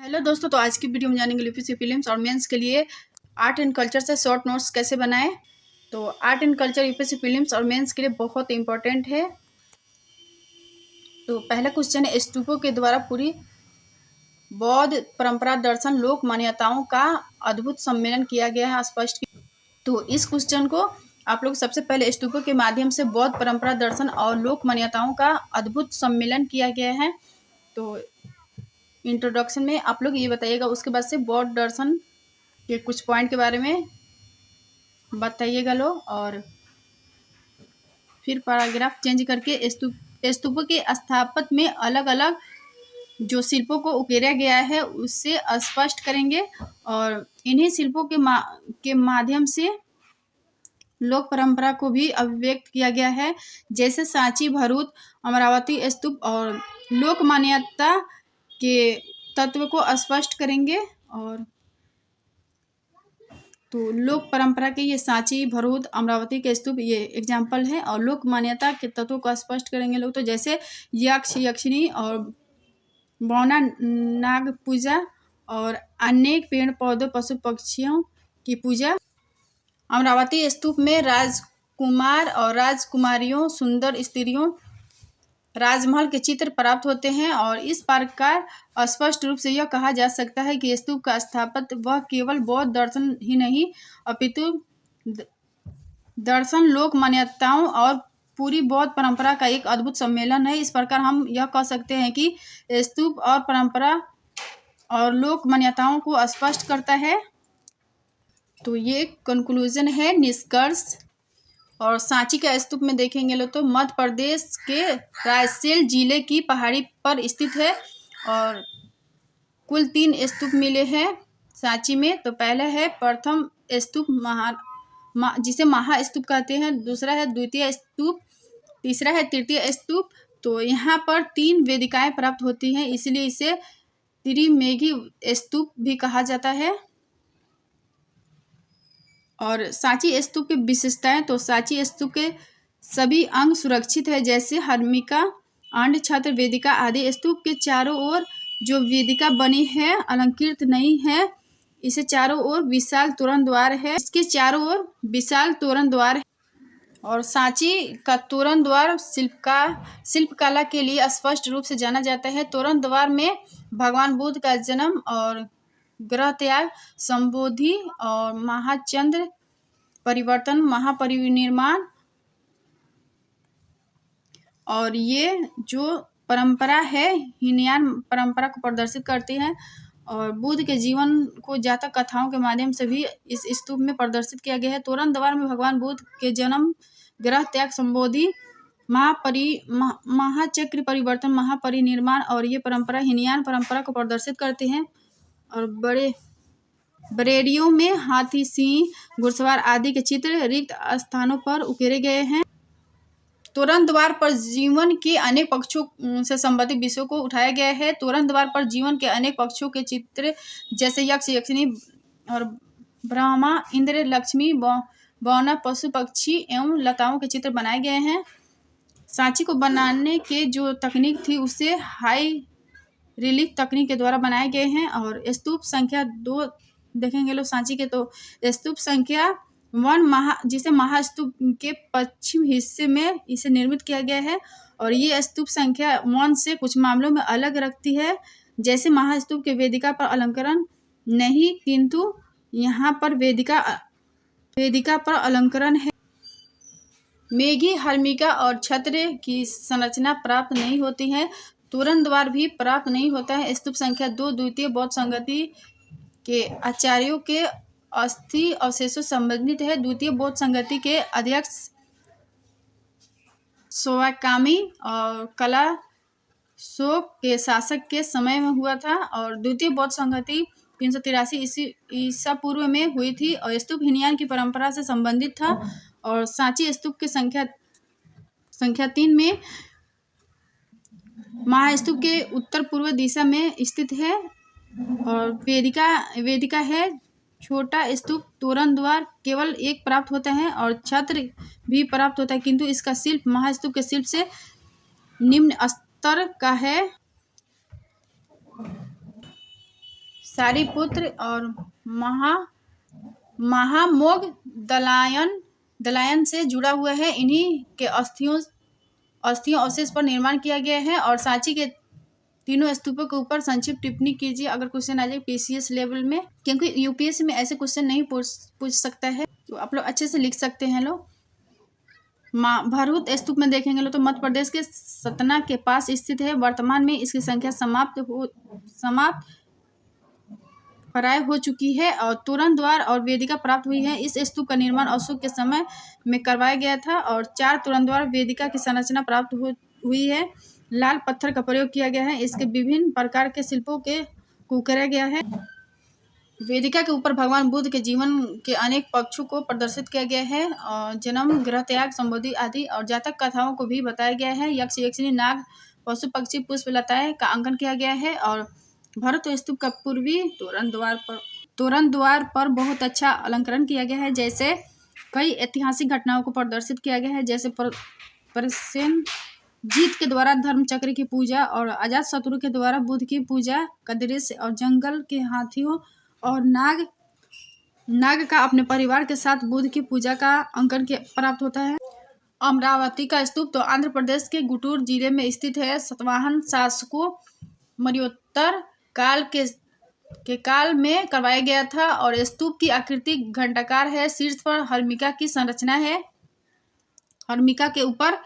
Hello दोस्तों, तो आज की वीडियो में जानेंगे यूपीएससी प्रीलिम्स और मेंस के लिए आर्ट एंड कल्चर से शॉर्ट नोट्स कैसे बनाएं। तो art and culture UPSC prelims और मेंस के लिए बहुत इंपॉर्टेंट है। तो पहला क्वेश्चन है, स्तूपों के द्वारा पूरी बौद्ध परंपरा, दर्शन, लोक मान्यताओं का अद्भुत सम्मेलन किया गया है, स्पष्ट। तो इस क्वेश्चन को आप लोग सबसे पहले स्तूपों के माध्यम से बौद्ध परंपरा, दर्शन और लोक मान्यताओं का अद्भुत सम्मेलन किया गया है। तो इंट्रोडक्शन में आप लोग ये बताइएगा, उसके बाद से बौद्ध दर्शन के कुछ पॉइंट के बारे में बताइएगा लो, और फिर पैराग्राफ चेंज करके स्तूपों के स्थापत्य में अलग अलग जो शिल्पों को उकेरा गया है उससे स्पष्ट करेंगे। और इन्हीं शिल्पों के माध्यम से लोक परंपरा को भी अभिव्यक्त किया गया है, जैसे सांची, भरूच, अमरावती स्तूप, और लोक मान्यता के तत्व को स्पष्ट करेंगे। और तो लोक परंपरा के ये सांची, भरूच, अमरावती के स्तूप ये एग्जाम्पल है, और लोक मान्यता के तत्वों को स्पष्ट करेंगे लोग। तो जैसे यक्ष, यक्षिणी और बौना नाग पूजा, और अनेक पेड़ पौधों, पशु पक्षियों की पूजा। अमरावती स्तूप में राजकुमार और राजकुमारियों, सुंदर स्त्रियों, राजमहल के चित्र प्राप्त होते हैं। और इस प्रकार स्पष्ट रूप से यह कहा जा सकता है कि स्तूप का स्थापत्य वह केवल बौद्ध दर्शन ही नहीं अपितु दर्शन, लोक मान्यताओं और पूरी बौद्ध परंपरा का एक अद्भुत सम्मेलन है। इस प्रकार हम यह कह सकते हैं कि स्तूप और परंपरा और लोक मान्यताओं को स्पष्ट करता है। तो ये कंक्लूजन है, निष्कर्ष। और सांची का स्तूप में देखेंगे लोग तो मध्य प्रदेश के रायसेन जिले की पहाड़ी पर स्थित है, और कुल 3 स्तूप मिले हैं सांची में। तो पहला है प्रथम स्तूप जिसे महास्तूप कहते हैं, दूसरा है द्वितीय स्तूप, तीसरा है तृतीय स्तूप। तो यहाँ पर 3 वेदिकाएं प्राप्त होती हैं, इसलिए इसे त्रिमेघी स्तूप भी कहा जाता है। और सांची स्तूप की विशेषताएं, तो सांची स्तूप के सभी अंग सुरक्षित है, जैसे हर्मिका, अंड, छत्र, वेदिका आदि। स्तूप के चारों ओर जो वेदिका बनी है अलंकृत नहीं है, इसे चारों ओर विशाल तोरण द्वार है, इसके चारों ओर विशाल तोरण द्वार है। और सांची का तोरण द्वार शिल्पकला के लिए स्पष्ट रूप से जाना जाता है। तोरण द्वार में भगवान बुद्ध का जन्म और ग्रह त्याग, संबोधि और महाचंद्र परिवर्तन, महापरिनिर्वाण, और ये जो परंपरा है हीनयान परंपरा को प्रदर्शित करती है। और बुद्ध के जीवन को जातक कथाओं के माध्यम से भी इस स्तूप में प्रदर्शित किया गया है। तोरण द्वार में भगवान बुद्ध के जन्म, ग्रह त्याग, संबोधि, महाचक्र परिवर्तन, महापरिनिर्वाण, और ये परंपरा हीनयान परंपरा को प्रदर्शित करते हैं। और बरेडियों में हाथी, सिंह, घुड़सवार आदि के चित्र रिक्त स्थानों पर उकेरे गए हैं। तोरण द्वार पर जीवन के अनेक पक्षों से संबंधित विषयों को उठाया गया है। तोरण द्वार पर जीवन के अनेक पक्षों के चित्र, जैसे यक्ष, यक्षिणी और ब्रह्मा, इंद्र, लक्ष्मी, बौना, पशु पक्षी एवं लताओं के चित्र बनाए गए हैं। सांची को बनाने के जो तकनीक थी उसे हाई रिलीफ तकनीक के द्वारा बनाए गए हैं। और स्तूप संख्या 2 देखेंगे लोग सांची के, तो स्तूप संख्या 1 जिसे महास्तूप के पश्चिम हिस्से में इसे निर्मित किया गया है। और ये स्तूप संख्या 1 से कुछ मामलों में अलग रखती है, जैसे महास्तूप के वेदिका पर अलंकरण नहीं, किंतु यहाँ पर वेदिका पर अलंकरण है। मेघी, हर्मिका और छत्र की संरचना प्राप्त नहीं होती है। तोरण द्वार भी प्राप्त नहीं होता है। स्तूप संख्या 2 द्वितीय बौद्ध संगति के आचार्यों के अस्थि अवशेषों संबंधित है। द्वितीय बौद्ध संगति के अध्यक्ष सोवाकामी और कला शोक के शासक के समय में हुआ था। और द्वितीय बौद्ध संगति 383 ईसा पूर्व में हुई थी, और स्तूप हीनयान की परंपरा से संबंधित था। और सांची स्तूप की संख्या 3 में महास्तूप के उत्तर पूर्व दिशा में स्थित है। और वेदिका है छोटा स्तूप। तोरण द्वार केवल एक प्राप्त होता है, और छत्र भी प्राप्त होता है, किंतु इसका शिल्प महास्तूप के शिल्प से निम्न स्तर का है। सारिपुत्र और महामोग दलायन से जुड़ा हुआ है। इन्हीं के अस्थियों अवशेष पर निर्माण किया गया है। और सांची के तीनों स्तूपों के ऊपर संक्षिप्त टिप्पणी कीजिए अगर क्वेश्चन आ जाए पीसीएस लेवल में, क्योंकि यूपीएससी में ऐसे क्वेश्चन नहीं पूछ सकता है, तो आप लोग अच्छे से लिख सकते हैं। लोग भरहुत स्तूप में देखेंगे लोग तो मध्य प्रदेश के सतना के पास स्थित है। वर्तमान में इसकी संख्या समाप्त प्राय हो चुकी है। और तोरण द्वार और वेदिका प्राप्त हुई है। इस स्तूप का निर्माण अशोक के समय में करवाया गया था और 4 तोरण द्वार वेदिका की संरचना प्राप्त हुई है। लाल पत्थर का प्रयोग किया गया है। इसके विभिन्न प्रकार के शिल्पों को उकेरा गया है। वेदिका के ऊपर भगवान बुद्ध के जीवन के अनेक पक्षों को प्रदर्शित किया गया है और जन्म, गृह त्याग, संबोधि आदि और जातक कथाओं को भी बताया गया है। यक्ष, यक्षिणी, नाग, पशु, पक्षी, पुष्प, लताएं का अंकन किया गया है। और भरत स्तूप का पूर्वी तोरण द्वार पर बहुत अच्छा अलंकरण किया गया है। जैसे कई ऐतिहासिक घटनाओं को प्रदर्शित किया गया है, जैसे जीत के द्वारा धर्म चक्र की पूजा और अजात शत्रु के द्वारा बुद्ध की पूजा का दृश्य और जंगल के हाथियों और नाग का अपने परिवार के साथ बुद्ध की पूजा का अंकन प्राप्त होता है। अमरावती का स्तूप तो आंध्र प्रदेश के गुंटूर जिले में स्थित है। सातवाहन शासकों मौर्योत्तर काल में करवाया गया था और स्तूप की आकृति घंटाकार है। शीर्ष पर हर्मिका की संरचना है। हर्मिका के ऊपर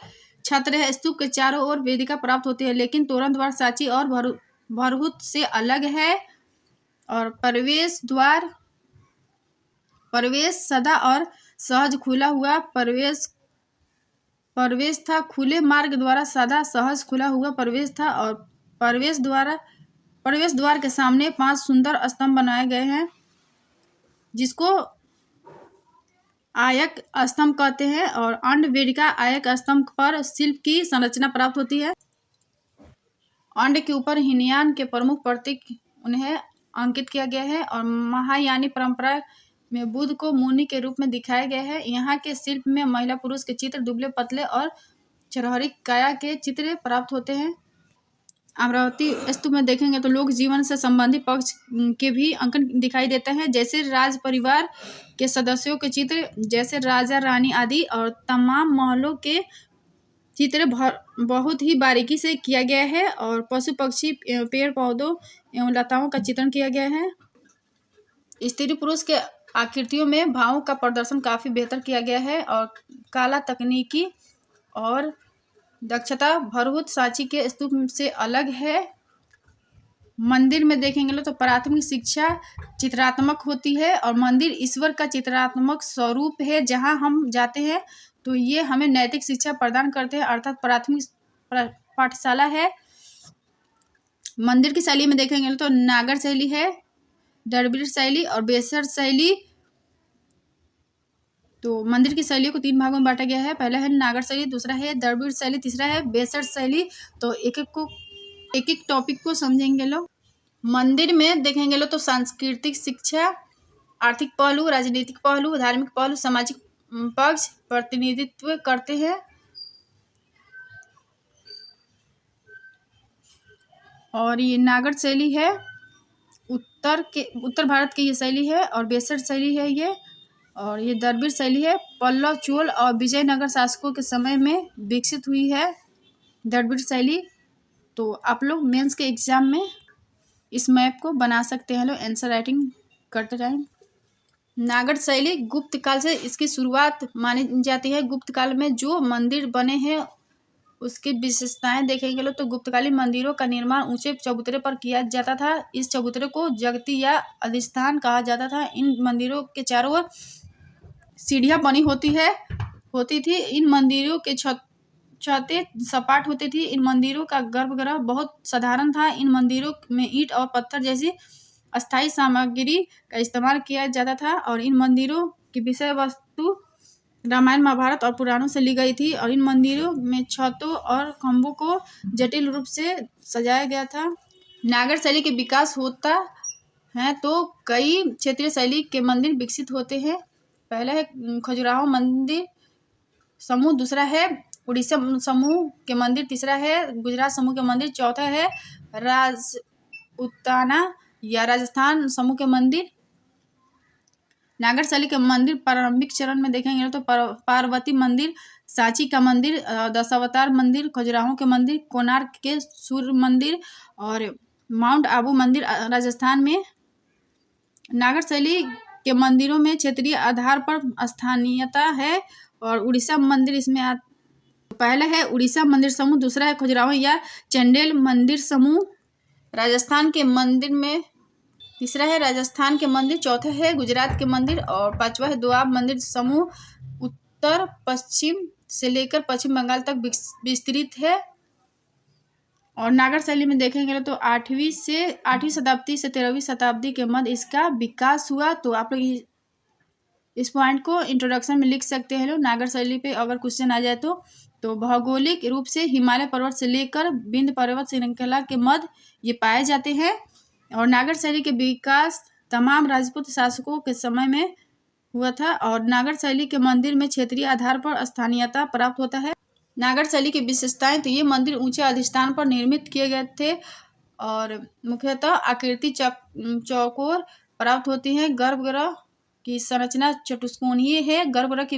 छत्र है। स्तूप के चारों ओर वेदिका प्राप्त होती है, लेकिन तोरण द्वार सांची और भरहुत से अलग है। और प्रवेश सदा और सहज खुला हुआ प्रवेश था। खुले मार्ग द्वारा सदा सहज खुला हुआ प्रवेश था। और प्रवेश द्वार के सामने 5 सुंदर स्तंभ बनाए गए हैं, जिसको आयक स्तंभ कहते हैं। और अंड वेदिका आयक स्तंभ पर शिल्प की संरचना प्राप्त होती है। अंड के ऊपर हीनयान के प्रमुख प्रतीक उन्हें अंकित किया गया है। और महायानी परंपरा में बुद्ध को मुनि के रूप में दिखाया गया है। यहाँ के शिल्प में महिला पुरुष के चित्र, दुबले पतले और चरहरी काया के चित्र प्राप्त होते हैं। अमरावती स्तूप में देखेंगे तो लोक जीवन से संबंधित पक्ष के भी अंकन दिखाई देते हैं, जैसे राज परिवार के सदस्यों के चित्र, जैसे राजा रानी आदि। और तमाम महलों के चित्र बहुत ही बारीकी से किया गया है। और पशु पक्षी, पेड़ पौधों एवं लताओं का चित्रण किया गया है। स्त्री पुरुष के आकृतियों में भावों का प्रदर्शन काफ़ी बेहतर किया गया है। और कला, तकनीकी और दक्षता भरहुत सांची के स्तूप से अलग है। मंदिर में देखेंगे तो प्राथमिक शिक्षा चित्रात्मक होती है और मंदिर ईश्वर का चित्रात्मक स्वरूप है। जहाँ हम जाते हैं तो ये हमें नैतिक शिक्षा प्रदान करते हैं, अर्थात प्राथमिक पाठशाला है। मंदिर की शैली में देखेंगे तो नागर शैली है, द्रविड़ शैली और बेसर शैली। तो मंदिर की शैलियों को 3 भागों में बांटा गया है। पहला है नागर शैली, दूसरा है द्रविड़ शैली, तीसरा है बेसर शैली। तो एक एक टॉपिक को समझेंगे लोग। मंदिर में देखेंगे लोग तो सांस्कृतिक शिक्षा, आर्थिक पहलू, राजनीतिक पहलू, धार्मिक पहलू, सामाजिक पक्ष प्रतिनिधित्व करते हैं। और ये नागर शैली है, उत्तर भारत की ये शैली है। और बेसर शैली है ये। और ये द्रविड़ शैली है, पल्लव, चोल और विजयनगर शासकों के समय में विकसित हुई है द्रविड़ शैली। तो आप लोग मेंस के एग्जाम में इस मैप को बना सकते हैं लोग आंसर राइटिंग करते टाइम। नागर शैली गुप्त काल से इसकी शुरुआत मानी जाती है। गुप्त काल में जो मंदिर बने हैं उसकी विशेषताएं देखेंगे लोग तो गुप्तकालीन मंदिरों का निर्माण ऊंचे चबूतरे पर किया जाता था। इस चबूतरे को जगती या अधिष्ठान कहा जाता था। इन मंदिरों के चारों ओर सीढ़ियां बनी होती थी। इन मंदिरों के छतें सपाट होती थी। इन मंदिरों का गर्भगृह बहुत साधारण था। इन मंदिरों में ईंट और पत्थर जैसी अस्थायी सामग्री का इस्तेमाल किया जाता था। और इन मंदिरों की विषय वस्तु रामायण, महाभारत और पुराणों से ली गई थी। और इन मंदिरों में छतों और खंभों को जटिल रूप से सजाया गया था। नागर शैली के विकास होता है तो कई क्षेत्रीय शैली के मंदिर विकसित होते हैं। पहला है खजुराहो मंदिर समूह, दूसरा है उड़ीसा समूह के मंदिर, तीसरा है गुजरात समूह के मंदिर, चौथा है राजउताना या राजस्थान समूह के मंदिर। नागर शैली के मंदिर प्रारंभिक चरण में देखेंगे तो पार्वती मंदिर, सांची का मंदिर, दशावतार मंदिर, खजुराहो के मंदिर, कोणार्क के सूर्य मंदिर और माउंट आबू मंदिर राजस्थान में। नागर शैली के मंदिरों में क्षेत्रीय आधार पर स्थानीयता है और उड़ीसा मंदिर इसमें पहला है उड़ीसा मंदिर समूह, दूसरा है खजुराहो या चंडेल मंदिर समूह राजस्थान के मंदिर में, तीसरा है राजस्थान के मंदिर, चौथा है गुजरात के मंदिर और पांचवा है दोआब मंदिर समूह उत्तर पश्चिम से लेकर पश्चिम बंगाल तक विस्तृत है। और नागर शैली में देखेंगे तो 8वीं शताब्दी से 13वीं शताब्दी के मध्य इसका विकास हुआ। तो आप लोग इस पॉइंट को इंट्रोडक्शन में लिख सकते हैं लोग। नागर शैली पे अगर क्वेश्चन आ जाए तो भौगोलिक रूप से हिमालय पर्वत से लेकर विंध्य पर्वत श्रृंखला के मध्य ये पाए जाते हैं। और नागर शैली के विकास तमाम राजपूत शासकों के समय में हुआ था और नागर शैली के मंदिर में क्षेत्रीय आधार पर स्थानीयता प्राप्त होता है। नागर शैली की विशेषताएं तो ये मंदिर ऊंचे अधिष्ठान पर निर्मित किए गए थे और मुख्यतः आकृति चौकोर प्राप्त होती है। गर्भगृह की संरचना चतुष्कोणीय है। गर्भगृह की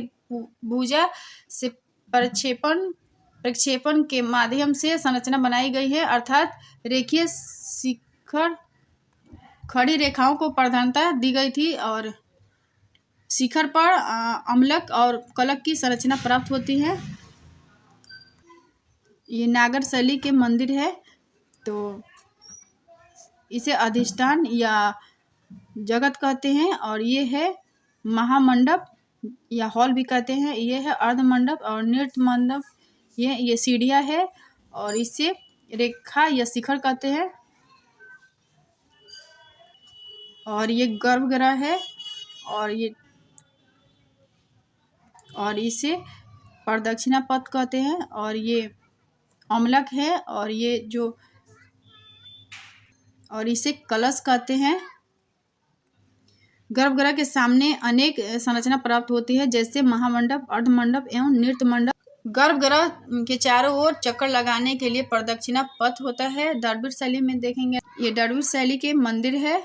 भुजा से प्रक्षेपण के माध्यम से संरचना बनाई गई है, अर्थात रेखीय शिखर खड़ी रेखाओं को प्रधानता दी गई थी और शिखर पर अम्लक और कलक की संरचना प्राप्त होती है। ये नागर शैली के मंदिर है तो इसे अधिष्ठान या जगत कहते हैं और ये है महामंडप या हॉल भी कहते हैं। ये है अर्ध मंडप और नृत्य मंडप, ये सीढ़ियाँ है और इसे रेखा या शिखर कहते हैं। और ये गर्भगृह है और इसे प्रदक्षिणा पथ कहते हैं और ये अम्लक है और इसे कलश कहते हैं। गर्भगृह के सामने अनेक संरचना प्राप्त होती है जैसे महामंडप, अर्धमंडप एवं नृत्य मंडप। गर्भगृह के चारों ओर चक्कर लगाने के लिए प्रदक्षिणा पथ होता है। द्रविड़ शैली में देखेंगे, ये द्रविड़ शैली के मंदिर है।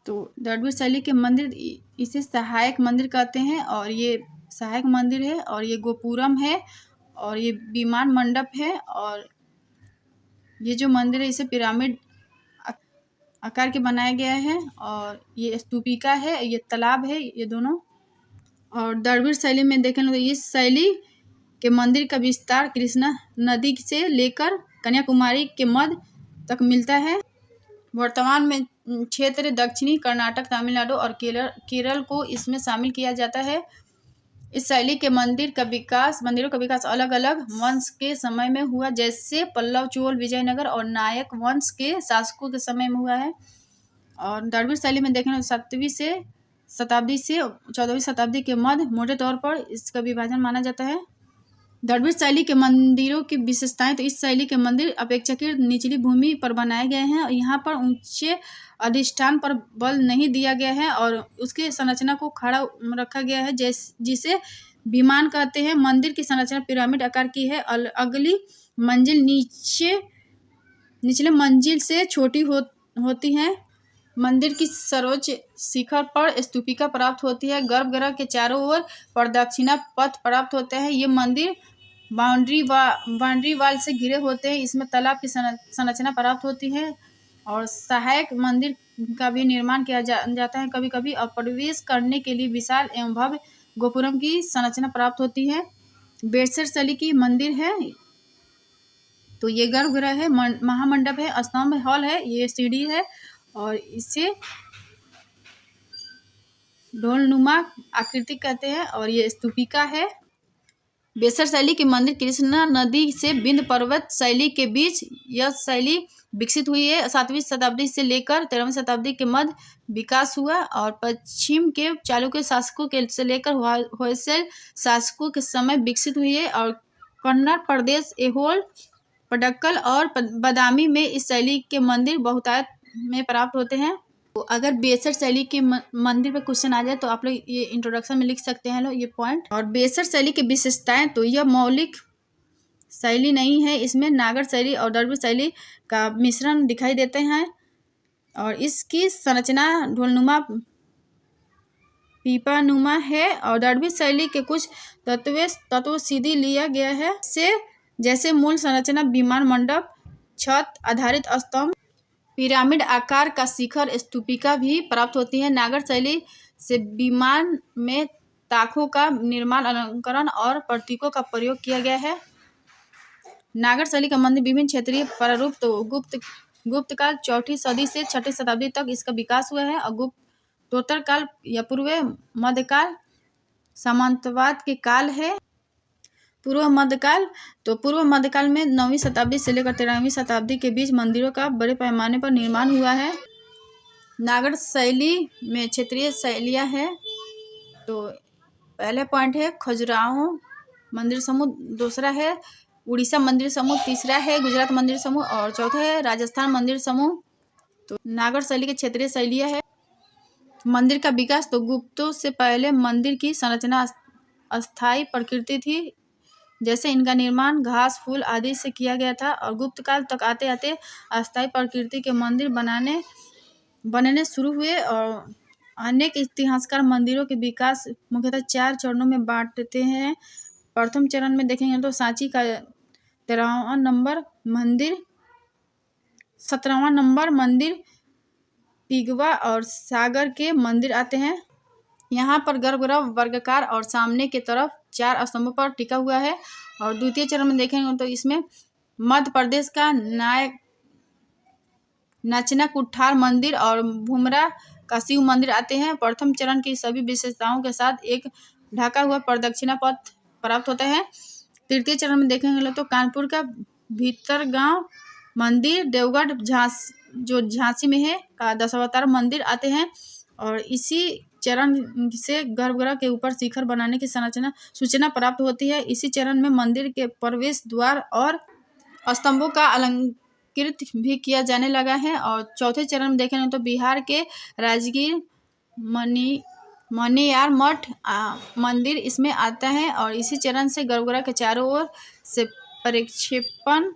तो द्रविड़ शैली के मंदिर इसे सहायक मंदिर कहते हैं और ये सहायक मंदिर है और ये गोपुरम है और ये विमान मंडप है और ये जो मंदिर है इसे पिरामिड आकार के बनाया गया है और ये स्तूपिका है, ये तालाब है, ये दोनों। और द्रविड़ शैली में देखें तो इस शैली के मंदिर का विस्तार कृष्णा नदी से लेकर कन्याकुमारी के मध्य तक मिलता है। वर्तमान में क्षेत्र दक्षिणी कर्नाटक, तमिलनाडु और केरल को इसमें शामिल किया जाता है। इस शैली के मंदिरों का विकास अलग अलग वंश के समय में हुआ, जैसे पल्लव, चोल, विजयनगर और नायक वंश के शासकों के समय में हुआ है। और द्रविड़ शैली में देखें 7वीं शताब्दी से 14वीं शताब्दी के मध्य मोटे तौर पर इसका विभाजन माना जाता है। द्रविड़ शैली के मंदिरों की विशेषताएं तो इस शैली के मंदिर अपेक्षाकृत निचली भूमि पर बनाए गए हैं और यहाँ पर ऊंचे अधिष्ठान पर बल नहीं दिया गया है और उसकी संरचना को खड़ा रखा गया है जिसे विमान कहते हैं। मंदिर की संरचना पिरामिड आकार की है। अगली मंजिल निचले मंजिल से छोटी होती है। मंदिर की सर्वोच्च शिखर पर स्तूपिका प्राप्त होती है। गर्भगृह के चारों ओर प्रदक्षिणा पथ प्राप्त होते हैं। ये मंदिर बाउंड्री वाल से घिरे होते हैं। इसमें तालाब की संरचना प्राप्त होती है और सहायक मंदिर का भी निर्माण किया जाता है कभी कभी। और प्रवेश करने के लिए विशाल एवं भव्य गोपुरम की संरचना प्राप्त होती है। बेड़सर शैली की मंदिर है तो ये गर्भगृह है, महामंडप है, स्तंभ हॉल है, ये सीढ़ी है और इसे ढोलनुमा आकृति कहते हैं और ये स्तूपिका है। बेड़सर शैली के मंदिर कृष्णा नदी से विंध्य पर्वत शैली के बीच यह शैली विकसित हुई है। 7वीं शताब्दी से लेकर 13वीं शताब्दी के मध्य विकास हुआ और पश्चिम के चालुक्य शासकों के से लेकर होयसल शासकों के समय विकसित हुई है। और कन्नड़ प्रदेश, ऐहोल, पडक्कल और बादामी में इस शैली के मंदिर बहुतायत में प्राप्त होते हैं। तो अगर बेड़सर शैली के मंदिर पे क्वेश्चन आ जाए तो आप लोग ये इंट्रोडक्शन में लिख सकते हैं लोग ये पॉइंट। और बेड़सर शैली की विशेषताएं तो यह मौलिक शैली नहीं है, इसमें नागर शैली और द्रविड़ शैली का मिश्रण दिखाई देते हैं। और इसकी संरचना ढोलनुमा पीपानुमा है और द्रविड़ शैली के कुछ तत्वों सीधी लिया गया है से जैसे मूल संरचना विमान मंडप, छत आधारित स्तंभ, पिरामिड आकार का शिखर, स्तूपिका भी प्राप्त होती है। नागर शैली से विमान में ताकों का निर्माण, अलंकरण और प्रतीकों का प्रयोग किया गया है। नागर शैली का मंदिर विभिन्न क्षेत्रीय प्रारूप तो गुप्त काल 4वीं सदी से 6वीं शताब्दी तक इसका विकास हुआ है और गुप्तोत्तर काल या पूर्व मध्यकाल सामंतवाद के काल है। पूर्व मध्यकाल में 9वीं शताब्दी से लेकर 13वीं शताब्दी के बीच मंदिरों का बड़े पैमाने पर निर्माण हुआ है। नागर शैली में क्षेत्रीय शैलियाँ हैं। तो पहले पॉइंट है खजुराहो मंदिर समूह, दूसरा है उड़ीसा मंदिर समूह, तीसरा है गुजरात मंदिर समूह और चौथा है राजस्थान मंदिर समूह। तो नागर शैली के क्षेत्रीय शैलियाँ है। मंदिर का विकास तो गुप्तों से पहले मंदिर की संरचना अस्थायी प्रकृति थी, जैसे इनका निर्माण घास फूल आदि से किया गया था और गुप्त काल तक आते आते अस्थायी प्रकृति के मंदिर बनने शुरू हुए। और अनेक इतिहासकार मंदिरों के विकास मुख्यतः 4 चरणों में बांटते हैं। प्रथम चरण में देखेंगे तो सांची का 13वां नंबर मंदिर, 17वां नंबर मंदिर पिगवा और सागर के मंदिर आते हैं। यहाँ पर गर्भगृह वर्गाकार और सामने की तरफ 4 स्तंभों पर टिका हुआ है। और द्वितीय चरण में देखेंगे तो इसमें मध्य प्रदेश का नाचना कुठार मंदिर और भूमरा का शिव मंदिर आते हैं। प्रथम चरण की सभी विशेषताओं के साथ एक ढका हुआ प्रदक्षिणा पथ प्राप्त होता है। तृतीय चरण में देखेंगे तो कानपुर का भीतरगांव मंदिर, देवगढ़ झांसी में है का दशावतार मंदिर आते हैं। और इसी चरण से गर्भगृह के ऊपर शिखर बनाने की सूचना प्राप्त होती है। इसी चरण में मंदिर के प्रवेश द्वार और स्तंभों का अलंकृत भी किया जाने लगा है। और चौथे चरण में देखेंगे तो बिहार के राजगीर मणियार मठ मंदिर इसमें आता है। और इसी चरण से गर्भगृह के चारों ओर से प्रक्षेपण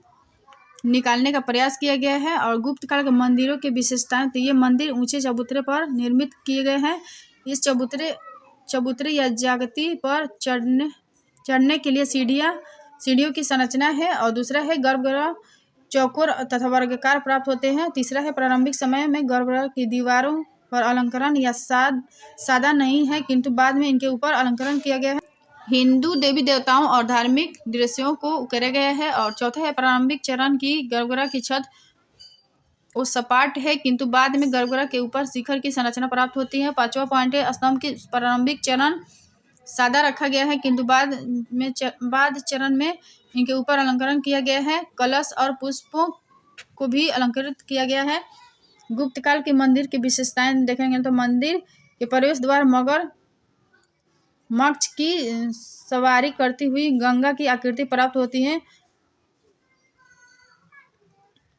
निकालने का प्रयास किया गया है। और गुप्त काल के मंदिरों की विशेषताएं तो ये मंदिर ऊंचे चबूतरे पर निर्मित किए गए हैं। इस चबूतरे या जागती पर चढ़ने के लिए सीढ़ियों की संरचना है। और दूसरा है गर्भगृह चौकोर तथा वर्गाकार प्राप्त होते हैं। तीसरा है प्रारंभिक समय में गर्भगृह की दीवारों पर अलंकरण या सादा नहीं है, किंतु बाद में इनके ऊपर अलंकरण किया गया है। हिंदू देवी देवताओं और धार्मिक दृश्यों को उकेरा गया है। और चौथा है प्रारंभिक चरण की गर्भगृह की छत वो सपाट है, किंतु बाद में गर्भगृह के ऊपर शिखर की संरचना प्राप्त होती है। 5वां पॉइंट है स्तंभ की प्रारंभिक चरण सादा रखा गया है, किंतु बाद चरण में इनके ऊपर अलंकरण किया गया है। कलश और पुष्पों को भी अलंकृत किया गया है। गुप्त काल के मंदिर की विशेषताएं देखेंगे तो मंदिर के प्रवेश द्वार मगध की सवारी करती हुई गंगा की आकृति प्राप्त होती है।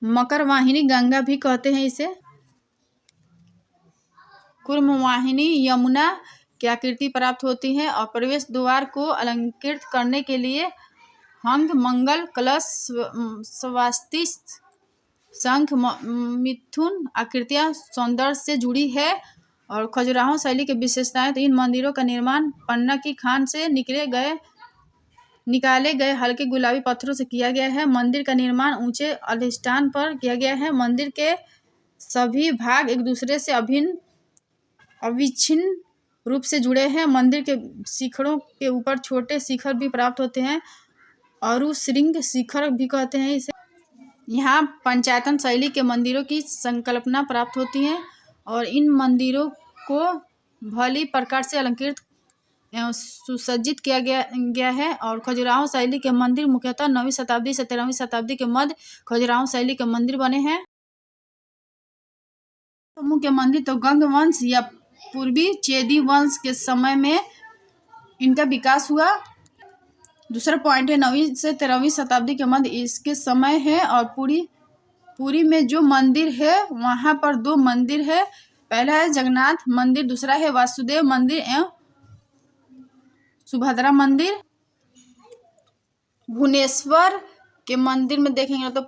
मकरवाहिनी गंगा भी कहते हैं इसे। कुर्मवाहिनी यमुना की आकृति प्राप्त होती है। और प्रवेश द्वार को अलंकृत करने के लिए हंग मंगल कलश स्वास्ति शंख मिथुन आकृतियां सौंदर्य से जुड़ी है। और खजुराहो शैली की विशेषताएं तो इन मंदिरों का निर्माण पन्ना की खान से निकाले गए हल्के गुलाबी पत्थरों से किया गया है। मंदिर का निर्माण ऊंचे अधिष्ठान पर किया गया है। मंदिर के सभी भाग एक दूसरे से अविच्छिन्न रूप से जुड़े हैं। मंदिर के शिखरों के ऊपर छोटे शिखर भी प्राप्त होते हैं और श्रृंग शिखर भी कहते हैं इसे। यहाँ पंचायतन शैली के मंदिरों की संकल्पना प्राप्त होती है और इन मंदिरों को भली प्रकार से अलंकृत एवं सुसज्जित किया गया है। और खजुराहो शैली के मंदिर मुख्यतः 9वीं शताब्दी से 13वीं शताब्दी के मध्य खजुराहो शैली के मंदिर बने हैं। मुख्य मंदिर तो गंग वंश या पूर्वी चेदी वंश के समय में इनका विकास हुआ। दूसरा पॉइंट है 9वीं से 13वीं शताब्दी के मध्य इसके समय है। और पुरी में जो मंदिर है वहाँ पर 2 मंदिर है। पहला है जगन्नाथ मंदिर, दूसरा है वासुदेव मंदिर एवं सुभद्रा मंदिर। भुवनेश्वर के मंदिर में देखेंगे तो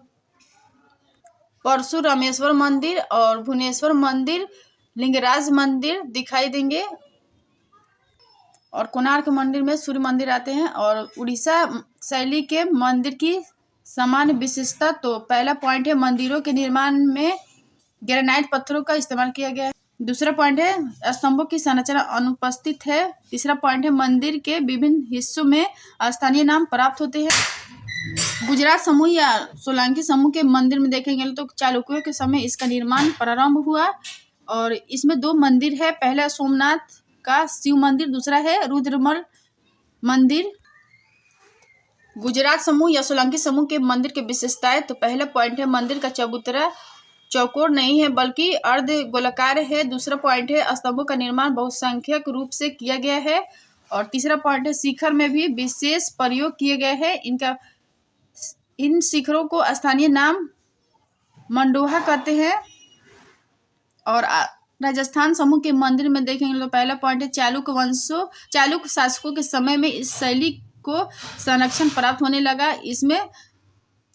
परशुरामेश्वर मंदिर और भुवनेश्वर मंदिर, लिंगराज मंदिर दिखाई देंगे और कोणार्क मंदिर में सूर्य मंदिर आते हैं। और उड़ीसा शैली के मंदिर की सामान्य विशेषता, तो पहला पॉइंट है मंदिरों के निर्माण में ग्रेनाइट पत्थरों का इस्तेमाल किया गया है। दूसरा पॉइंट है स्तंभों की संरचना अनुपस्थित है। तीसरा पॉइंट है मंदिर के विभिन्न हिस्सों में स्थानीय नाम प्राप्त होते हैं। गुजरात समूह या सोलंकी समूह के मंदिर में देखेंगे तो चालुक्यों के समय इसका निर्माण प्रारंभ हुआ और इसमें 2 मंदिर है। पहला सोमनाथ का शिव मंदिर, दूसरा है रुद्रमल मंदिर। गुजरात समूह या सोलंकी समूह के मंदिर की विशेषताएं, तो पहला पॉइंट है मंदिर का चबूतरा चौकोर नहीं है बल्कि अर्ध गोलाकार है। दूसरा पॉइंट है स्तंभों का निर्माण बहुसंख्यक रूप से किया गया है। और तीसरा पॉइंट है शिखर में भी विशेष प्रयोग किए गए हैं। इन शिखरों को स्थानीय नाम मंडोहा कहते हैं। और राजस्थान समूह के मंदिर में देखेंगे तो पहला पॉइंट है चालुक्य शासकों के समय में इस शैली को संरक्षण प्राप्त होने लगा।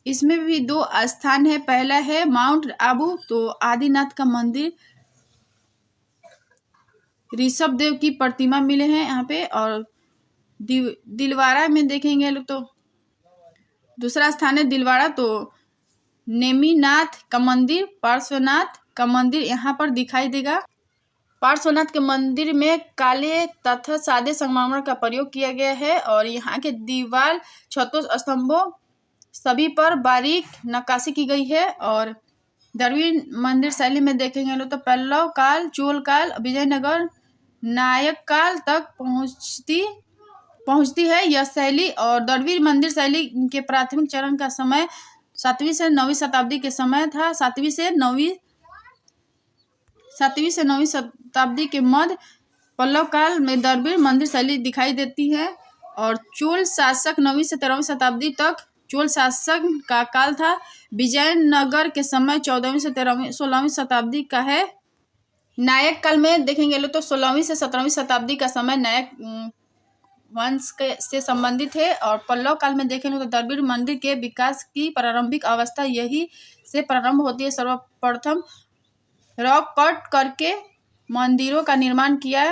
इसमें भी 2 स्थान है। पहला है माउंट आबू, तो आदिनाथ का मंदिर, ऋषभ देव की प्रतिमा मिले हैं यहाँ पे। और दिलवाड़ा में देखेंगे लोग तो दूसरा स्थान है दिलवाड़ा, तो नेमिनाथ का मंदिर, पार्श्वनाथ का मंदिर यहाँ पर दिखाई देगा। पार्श्वनाथ के मंदिर में काले तथा सादे संगमरमर का प्रयोग किया गया है और यहाँ के दीवार, छतों, स्तंभों सभी पर बारीक नक्काशी की गई है। और द्रविड़ मंदिर शैली में देखेंगे तो पल्लव काल, चोल काल, विजयनगर, नायक काल तक पहुंचती है यह शैली। और द्रविड़ मंदिर शैली के प्राथमिक चरण का समय 7वीं से 9वीं शताब्दी के समय था। 7वीं से 9वीं शताब्दी के मध्य पल्लव काल में द्रविड़ मंदिर शैली दिखाई देती है। और चोल शासक 9वीं से 13वीं शताब्दी तक चोल शासक का काल था। विजयनगर के समय 14वीं से 16वीं शताब्दी का है। नायक काल में देखेंगे तो 16वीं से 17वीं शताब्दी का समय नायक वंश से संबंधित है। और पल्लव काल में देखेंगे तो द्रविड़ मंदिर के विकास की प्रारंभिक अवस्था यही से प्रारंभ होती है। सर्वप्रथम रॉक कट करके मंदिरों का निर्माण किया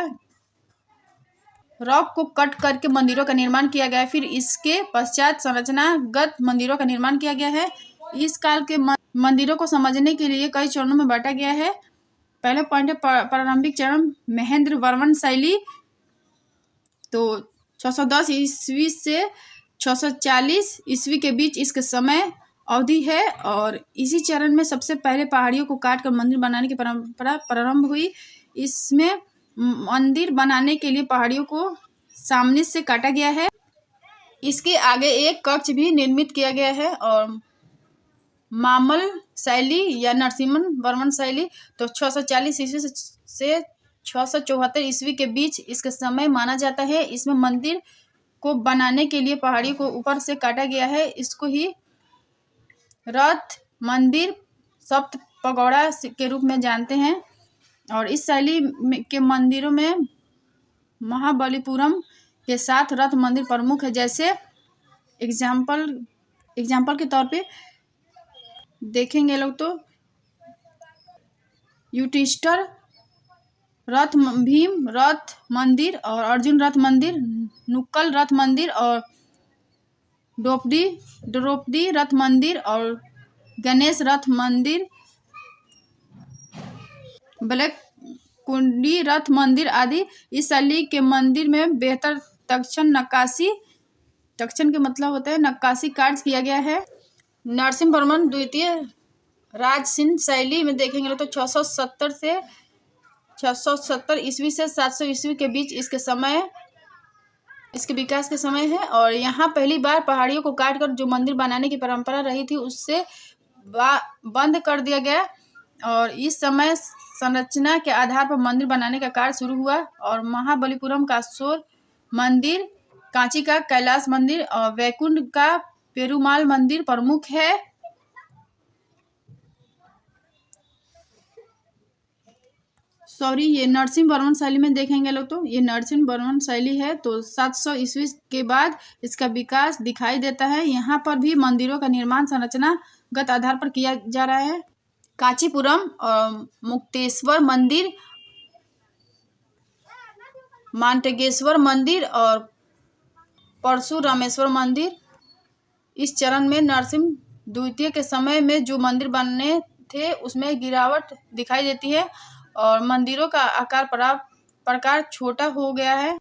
रॉक को कट करके मंदिरों का निर्माण किया गया है। फिर इसके पश्चात संरचनागत मंदिरों का निर्माण किया गया है। इस काल के मंदिरों को समझने के लिए कई चरणों में बांटा गया है। पहले पॉइंट है प्रारंभिक चरण महेंद्र वर्मन शैली, तो 610 ईस्वी से 640 ईस्वी के बीच इसके समय अवधि है। और इसी चरण में सबसे पहले पहाड़ियों को काट कर मंदिर बनाने की परंपरा प्रारंभ हुई। इसमें मंदिर बनाने के लिए पहाड़ियों को सामने से काटा गया है। इसके आगे एक कक्ष भी निर्मित किया गया है। और मामल शैली या नरसिम्हन वर्मन शैली, तो 640 ईस्वी से 674 ईस्वी के बीच इसका समय माना जाता है। इसमें मंदिर को बनाने के लिए पहाड़ी को ऊपर से काटा गया है। इसको ही रथ मंदिर, सप्त पगोड़ा के रूप में जानते हैं। और इस शैली के मंदिरों में महाबलीपुरम के साथ रथ मंदिर प्रमुख है। जैसे एग्जाम्पल के तौर पे देखेंगे लोग तो युधिष्ठिर रथ, भीम रथ मंदिर और अर्जुन रथ मंदिर, नुक्कल रथ मंदिर और द्रौपदी रथ मंदिर और गणेश रथ मंदिर, ब्लैक कुंडी रथ मंदिर आदि। इस शैली के मंदिर में बेहतर तक्षण के मतलब होता है नक्काशी कार्य किया गया है। नरसिम्हवर्मन द्वितीय राजसिंह शैली में देखेंगे तो 670 ईस्वी से 700 ईस्वी के बीच इसके विकास के समय है। और यहाँ पहली बार पहाड़ियों को काटकर जो मंदिर बनाने की परंपरा रही थी उससे बंद कर दिया गया। और इस समय संरचना के आधार पर मंदिर बनाने का कार्य शुरू हुआ। और महाबलीपुरम का अशोर मंदिर, कांची का कैलाश मंदिर और वैकुंठ का पेरुमाल मंदिर प्रमुख है। ये नरसिम्हवर्मन शैली में देखेंगे लोग तो ये नरसिम्हवर्मन शैली है। तो 700 ईस्वी के बाद इसका विकास दिखाई देता है। यहाँ पर भी मंदिरों का निर्माण संरचनागत आधार पर किया जा रहा है। कांचीपुरम और मुक्तेश्वर मंदिर, मांटेगेश्वर मंदिर और परशुरामेश्वर मंदिर। इस चरण में नरसिंह द्वितीय के समय में जो मंदिर बने थे उसमें गिरावट दिखाई देती है और मंदिरों का आकार प्रकार छोटा हो गया है।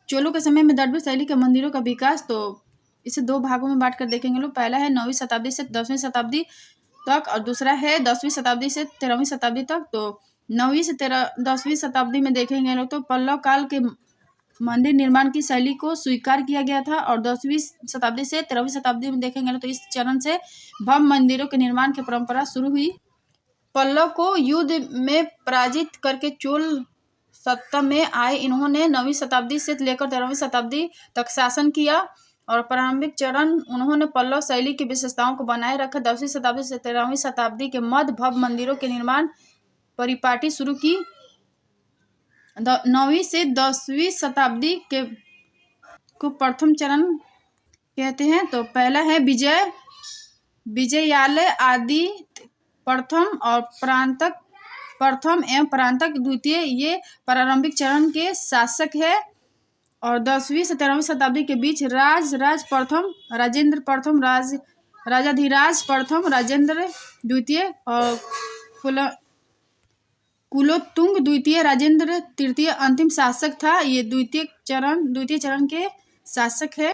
चोलों के समय में द्रविड़ शैली के मंदिरों का विकास, तो इसे दो भागों में बांट कर देखेंगे लोग। पहला है 9वीं शताब्दी से 10वीं शताब्दी तक और दूसरा है 10वीं शताब्दी से 13वीं शताब्दी तक। तो 9वीं से 10वीं शताब्दी में देखेंगे लोग तो पल्लव काल के मंदिर निर्माण की शैली को स्वीकार किया गया था और 10वीं शताब्दी से 13वीं शताब्दी में देखेंगे तो इस चरण से भव्य मंदिरों के निर्माण की परंपरा शुरू हुई। पल्लव को युद्ध में पराजित करके चोल सत्ता में आए। इन्होंने 9वीं शताब्दी से लेकर 13वीं शताब्दी तक शासन किया और प्रारंभिक चरण उन्होंने पल्लव शैली की विशेषताओं को बनाए रखा। 10वीं शताब्दी से 13वीं शताब्दी के मध्य भव्य मंदिरों के निर्माण परिपाटी शुरू की। 9वीं से 10वीं शताब्दी के को प्रथम चरण कहते हैं। तो पहला है विजयालय आदि प्रथम और परांतक प्रथम एवं परांतक द्वितीय, ये प्रारंभिक चरण के शासक है। और 10वीं से 13वीं शताब्दी के बीच राज प्रथम, राजेंद्र प्रथम, राजाधिराज प्रथम, राजेंद्र द्वितीय और कुलोत्तुंग द्वितीय, राजेंद्र तृतीय अंतिम शासक था। ये द्वितीय चरण के शासक है।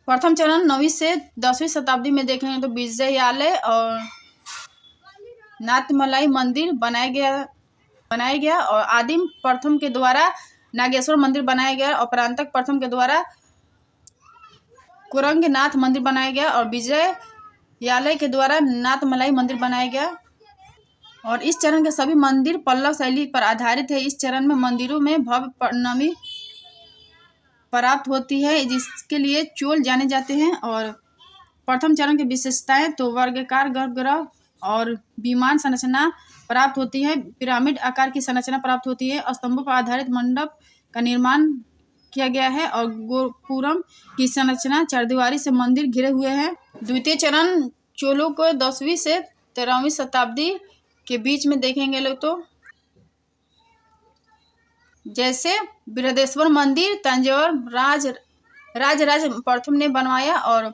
प्रथम चरण 9वीं से 10वीं शताब्दी में देखेंगे तो विजयालय और नाथमलाई मंदिर बनाया गया और आदिम प्रथम के द्वारा नागेश्वर मंदिर बनाया गया और परांतक प्रथम के द्वारा कुरंगनाथ मंदिर बनाया गया और विजयालय के द्वारा नाथमलाई मंदिर बनाया गया। और इस चरण के सभी मंदिर पल्लव शैली पर आधारित है। इस चरण में मंदिरों में भव्य परिणति प्राप्त होती है जिसके लिए चोल जाने जाते हैं। और प्रथम चरण की विशेषताएं तो वर्गाकार गर्भगृह और विमान संरचना प्राप्त होती है, पिरामिड आकार की संरचना प्राप्त होती है, स्तंभों पर आधारित मंडप का निर्माण किया गया है और गोपुरम की संरचना चारदीवारी से मंदिर घिरे हुए हैं। द्वितीय चरण चोलों को 10वीं से 13वीं शताब्दी के बीच में देखेंगे लोग तो जैसे बृहदेश्वर मंदिर तंजौर राज प्रथम ने बनवाया और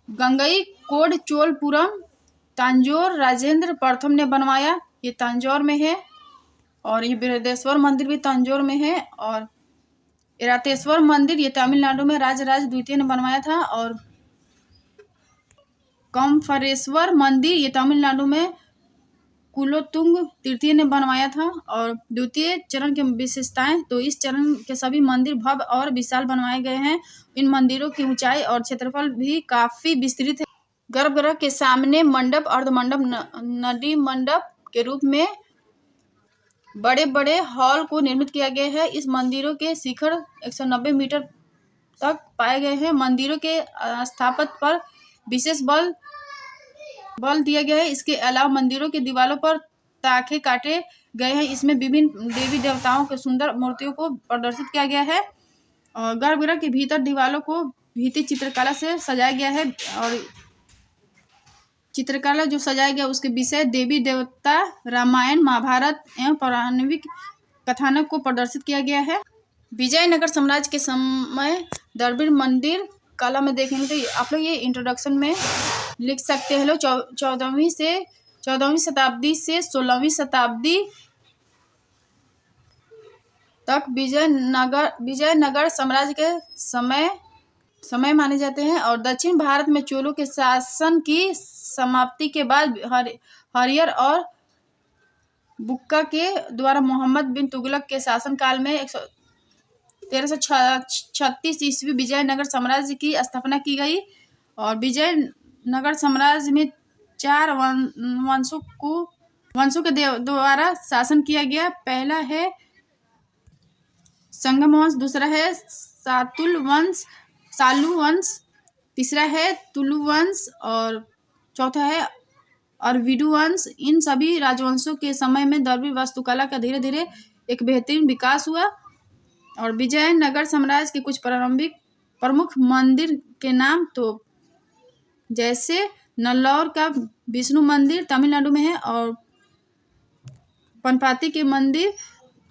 गंगईकोंड चोलपुरम तंजौर राजेंद्र प्रथम ने बनवाया, ये तंजौर में है। और ये बृहदेश्वर मंदिर भी तंजौर में है। और इरातेश्वर मंदिर ये तमिलनाडु में राज द्वितीय ने बनवाया था। और कम्फरेश्वर मंदिर ये तमिलनाडु में कुलोत्तुंग तृतीय ने बनवाया था। और द्वितीय चरण की विशेषताएं तो इस चरण के सभी मंदिर भव्य और विशाल बनवाए गए हैं। इन मंदिरों की ऊंचाई और क्षेत्रफल भी काफी विस्तृत है। गर्भगृह के सामने मंडप, अर्धमंडप, नदी मंडप के रूप में बड़े बड़े हॉल को निर्मित किया गया है। इस मंदिरों के शिखर 190 मीटर तक पाए गए हैं। मंदिरों के स्थापत्य पर विशेष बल दिया गया है। इसके अलावा मंदिरों की दीवारों पर ताखे काटे गए हैं। इसमें विभिन्न देवी देवताओं के सुंदर मूर्तियों को प्रदर्शित किया गया है। और गर्भगृह के भीतर दीवारों को भित्ति चित्रकला से सजाया गया है। और चित्रकला जो सजाया गया उसके विषय देवी देवता, रामायण, महाभारत एवं पौराणिक कथानक को प्रदर्शित किया गया है। विजयनगर साम्राज्य के समय द्रविड़ मंदिर कला में देखेंगे तो आप लोग ये इंट्रोडक्शन में लिख सकते हैं लोग 14वीं शताब्दी से 16वीं शताब्दी तक विजयनगर साम्राज्य के समय माने जाते हैं। और दक्षिण भारत में चोलों के शासन की समाप्ति के बाद हरियर और बुक्का के द्वारा मोहम्मद बिन तुगलक के शासनकाल में 1336 ईस्वी विजयनगर साम्राज्य की स्थापना की गई। और विजयनगर साम्राज्य में 4 वंशों के द्वारा शासन किया गया। पहला है संगम वंश, दूसरा है सालू वंश, तीसरा है तुलु वंश और चौथा है अरविडु वंश। इन सभी राजवंशों के समय में द्रविड़ वास्तुकला का धीरे धीरे एक बेहतरीन विकास हुआ। और विजयनगर साम्राज्य के कुछ प्रारंभिक प्रमुख मंदिर के नाम तो जैसे नल्लौर का विष्णु मंदिर तमिलनाडु में है और पनपाती के मंदिर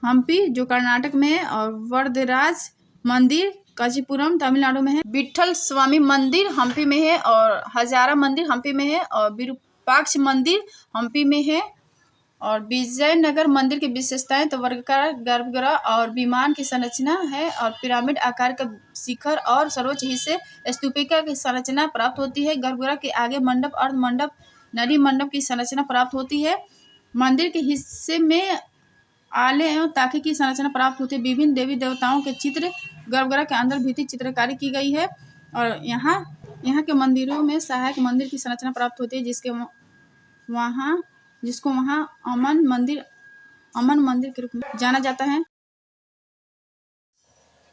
हम्पी जो कर्नाटक में है और वरदराज मंदिर कांचीपुरम तमिलनाडु में है। विट्ठल स्वामी मंदिर हम्पी में है और हजारा मंदिर हम्पी में है और विरूपाक्ष मंदिर हम्पी में है। और विजयनगर मंदिर की विशेषताएं तो वर्गाकार गर्भगृह और विमान की संरचना है और पिरामिड आकार का शिखर और सर्वोच्च हिस्से स्तूपिका की संरचना प्राप्त होती है। गर्भगृह के आगे मंडप अर्ध मंडप नरी मंडप की संरचना प्राप्त होती है। मंदिर के हिस्से में आले एवं ताखे की संरचना प्राप्त होती है। विभिन्न देवी देवताओं के चित्र गर्भगृह के अंदर भीतर चित्रकारी की गई है। और यहाँ के मंदिरों में सहायक मंदिर की संरचना प्राप्त होती है जिसको वहाँ अमन मंदिर के रूप में जाना जाता है।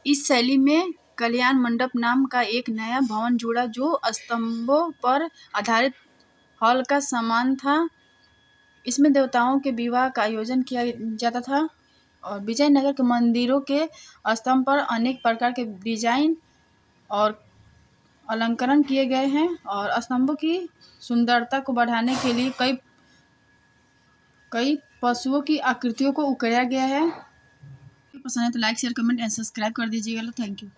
इस शैली में कल्याण मंडप नाम का एक नया भवन जुड़ा जो स्तंभों पर आधारित हॉल का समान था। इसमें देवताओं के विवाह का आयोजन किया जाता था। और विजयनगर के मंदिरों के स्तंभ पर अनेक प्रकार के डिजाइन और अलंकरण किए गए हैं और स्तंभों की सुंदरता को बढ़ाने के लिए कई पशुओं की आकृतियों को उकेरा गया है। पसंद है तो like share comment and subscribe कर दीजिएगा। Thank you.